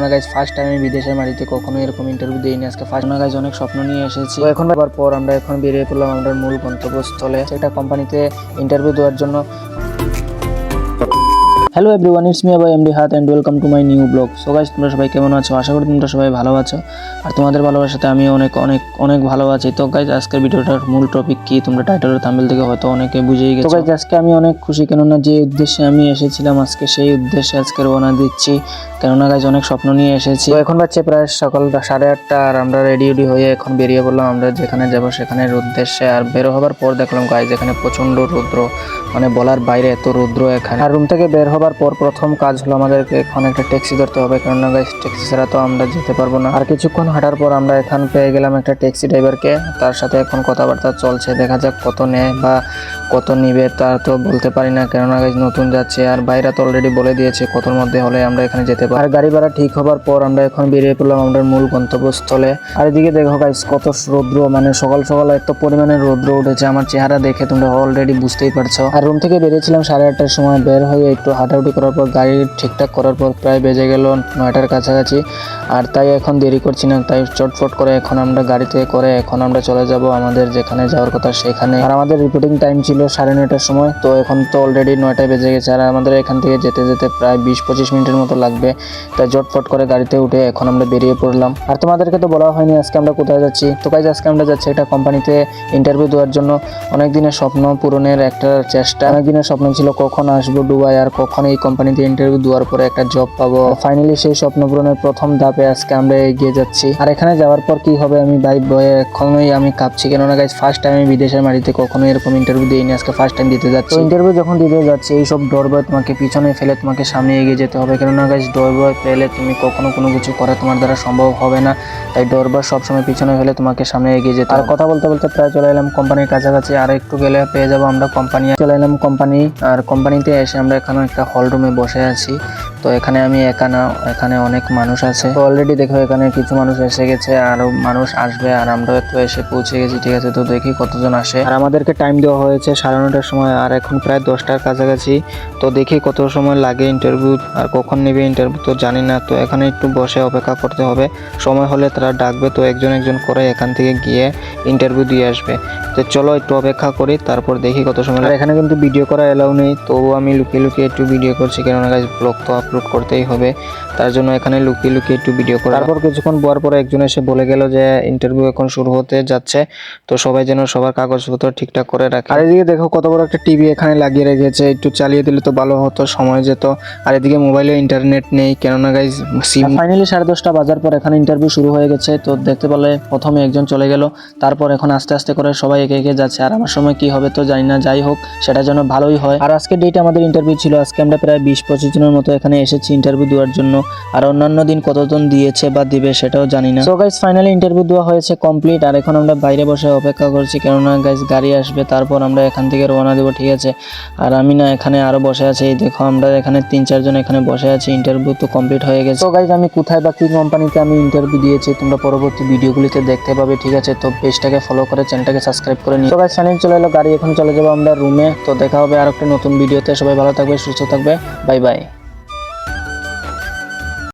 কেননা guys first time আমি বিদেশের মাটিতে কখনো এরকম ইন্টারভিউ দিইনি। আজকে ফার্স্ট না গাইজ অনেক স্বপ্ন নিয়ে এসেছি। তো এখন আবার পর আমরা এখন বেরিয়ে পড়লাম আমাদের মূল গন্তব্যস্থলে, সেটা কোম্পানিতে ইন্টারভিউ দেওয়ার জন্য। হ্যালো এভরিওয়ান, ইটস মি আবার এমডি হাত and welcome to my new blog. So guys তোমরা সবাই কেমন আছো? আশা করি তোমরা সবাই ভালো আছো, আর তোমাদের ভালোবাসাতে আমি অনেক অনেক অনেক ভালো আছি। তো গাইজ আজকের ভিডিওটার মূল টপিক কি তোমরা টাইটেলের থাম্বনেল থেকে হয়তো অনেকে বুঝেই গেছো। তো গাইজ আজকে আমি অনেক খুশি, কেননা যে উদ্দেশ্যে আমি এসেছিলাম আজকে সেই উদ্দেশ্যে আজকে রওনা দিচ্ছি। কেননা গাইজ অনেক স্বপ্ন নিয়ে এসেছি। তো এখন বাজছে প্রায় সকাল 8:30, আর আমরা রেডি হয়ে এখন বেরিয়ে পড়লাম আমরা যেখানে যাবো সেখানের উদ্দেশ্যে। আর বের হবার পর দেখলাম গাইজ এখানে প্রচন্ড রৌদ্র, মানে বলার বাইরে এত রৌদ্র এখানে। আর রুম থেকে বের হবার পর প্রথম কাজ হলো আমাদেরকে এখন একটা ট্যাক্সি ধরতে হবে, কেননা গাইজ ট্যাক্সি ছাড়া তো আমরা যেতে পারবো না। আর কিছুক্ষণ হাঁটার পর আমরা এখান পেয়ে গেলাম একটা ট্যাক্সি ড্রাইভারকে, তার সাথে এখন কথাবার্তা চলছে। দেখা যাক কত নেয় বা কত নিবে তা তো বলতে পারি না, কেননা গাইজ নতুন যাচ্ছে। আর বাইরে তো অলরেডি বলে দিয়েছে কতর মধ্যে হলে আমরা এখানে যেতে পারি। আর গাড়ি ভাড়া ঠিক হবার পর আমরা এখন বেরিয়ে পড়লাম আমাদের মূল গন্তব্যস্থলে। আর এদিকে দেখো গাইজ কত রৌদ্র, মানে সকাল সকাল এত পরিমাণে রৌদ্র উঠেছে, আমার চেহারা দেখে তোমরা অলরেডি বুঝতেই পারছো। আর রুম থেকে বেরিয়েছিলাম 8:30টার সময়, বের হয়ে একটু হাঁটাহুটি করার পর গাড়ি ঠিকঠাক করার পর প্রায় বেজে গেল 9টার কাছাকাছি। আর তাই এখন দেরি করছি না, তাই চটফট করে এখন আমরা গাড়িতে করে এখন আমরা চলে যাব আমাদের যেখানে যাওয়ার কথা সেখানে। আর আমাদের রিপোর্টিং টাইম ছিল 9:30টার সময়, তো এখন তো অলরেডি 9টায় বেজে গেছে। আর আমাদের এখান থেকে যেতে যেতে প্রায় 20-25 মিনিটের মতো লাগবে, তাই চটফট করে গাড়িতে উঠে এখন আমরা বেরিয়ে পড়লাম। আর তোমাদেরকে তো বলা হয়নি আজকে আমরা কোথায় যাচ্ছি। তো গাইজ আজকে আমরা যাচ্ছি একটা কোম্পানিতে ইন্টারভিউ দেওয়ার জন্য। অনেক দিনের স্বপ্ন পূরণের একটা চেষ্টা। অনেক দিনের স্বপ্ন ছিল কখন আসবো দুবাই, আর কখন এই কোম্পানিতে ইন্টারভিউ দেওয়ার পরে একটা জব পাবো। ফাইনালি সেই স্বপ্ন পূরণের প্রথম ধাপে আজকে আমরা এগিয়ে যাচ্ছি। আর এখানে যাওয়ার পর কি হবে আমি ভাই ভয়ে এখনোই আমি কাঁপছি, কেননা গাইজ ফার্স্ট টাইম আমি বিদেশের মাটিতে কখনো এরকম ইন্টারভিউ দিইনি, আজকে ফার্স্ট টাইম দিতে যাচ্ছি। ইন্টারভিউ যখন দিতে যাচ্ছি এইসব ডর ভয় তোমাকে পিছনে ফেলে তোমাকে সামনে এগিয়ে যেতে হবে, কেননা গাইজ ডর ভয় পেলে তুমি কখনো কোনো কিছু করা তোমার দ্বারা সম্ভব হবে না। তাই ডর ভয় সবসময় পিছনে ফেলে তোমাকে সামনে এগিয়ে যেতে হবে। আর কথা বলতে বলতে প্রায় চলে এলাম কোম্পানির কাছাকাছি, আর একটু গেলে পেয়ে যাবো আমরা কোম্পানি। চলে এলাম কোম্পানি, আর কোম্পানিতে এসে আমরা এখানে একটা হল রুমে বসে আছি। তো এখানে আমি একা না, এখানে অনেক মানুষ আছে। তো অলরেডি দেখো এখানে কিছু মানুষ এসে গেছে, আরো মানুষ আসবে, আর আমরাও তো এসে পৌঁছে গেছি। ঠিক আছে, তো দেখি কতজন আসে। আর আমাদেরকে টাইম দেওয়া হয়েছে 9:30টার সময়, আর এখন প্রায় 10টার কাছাকাছি। তো দেখি কত সময় লাগে ইন্টারভিউ, আর কখন নেবে ইন্টারভিউ তো জানি না। তো এখানে একটু বসে অপেক্ষা করতে হবে, সময় হলে তারা ডাকবে, তো একজন একজন করে এখান থেকে গিয়ে ইন্টারভিউ দিয়ে আসবে। তো চলো একটু অপেক্ষা করি, তারপর দেখি কত সময়। আর এখানে কিন্তু ভিডিও করা এলাও নেই, তবুও আমি লুকিয়ে লুকিয়ে একটু ভিডিও করছি, কেননা গাইজ ব্লগ তো আপলোড করতেই হবে, তার জন্য এখানে লুকিয়ে লুকিয়ে একটু ভিডিও করা। তারপর কিছুক্ষণ পর পরে একজন এসে বলে গেল যে ইন্টারভিউ এখন শুরু হতে যাচ্ছে, তো সবাই যেন সবার কাগজপত্র ঠিকঠাক করে রাখে। আর এদিকে দেখো কত বড় একটা টিভি এখানে লাগিয়ে রেখেছে, একটু চালিয়ে দিলে তো ভালো হতো, সময় যেত। আর এদিকে মোবাইলে ইন্টারনেট নেই, কেননা গাইজ সিম। ফাইনালি 10:30 বাজার পর এখানে ইন্টারভিউ শুরু হয়ে গেছে। তো দেখতে পেলে প্রথমে একজন চলে গেল, তারপর এখন আস্তে আস্তে করে সবাই একে একে যাচ্ছে। আর আমার সময় কি হবে তো জানি না, যাই হোক সেটা যেন ভালোই হয়। আর আজকে ডেটে আমাদের ইন্টারভিউ ছিল, আজকে আমরা প্রায় 20-25 জনের মতো এখানে এসেছি ইন্টারভিউ দেওয়ার জন্য। আর অন্যান্য দিন কতজন দিয়েছে বা দিবে সেটাও জানি না। সো গাইজ ফাইনালি ইন্টারভিউ দেওয়া হয়েছে কমপ্লিট, আর এখন আমরা বাইরে বসে অপেক্ষা করছি, কেননা গাইজ গাড়ি আসবে, তারপর আমরা এখান থেকে রওনা দেবো। ঠিক আছে, আর আমি না এখানে আরো বসে আছি, এই দেখো আমরা এখানে 3-4 জন এখানে বসে আছি। ইন্টারভিউ তো কমপ্লিট হয়ে গেছে। তো গাইজ আমি কোথায় বা কি কোম্পানিতে আমি ইন্টারভিউ দিয়েছি তোমরা পরবর্তী ভিডিওগুলিতে দেখতে পাবে। ঠিক আছে, তো পেজটাকে ফলো করে চ্যানেলটাকে সাবস্ক্রাইব করে নিই। তো গাইজ ফাইনালি চলে এলো গাড়ি, এখন চলে যাবো আমরা রুমে। তো দেখা হবে আর একটা নতুন ভিডিওতে। সবাই ভালো থাকবে, সুস্থ থাকবে, বাই বাই।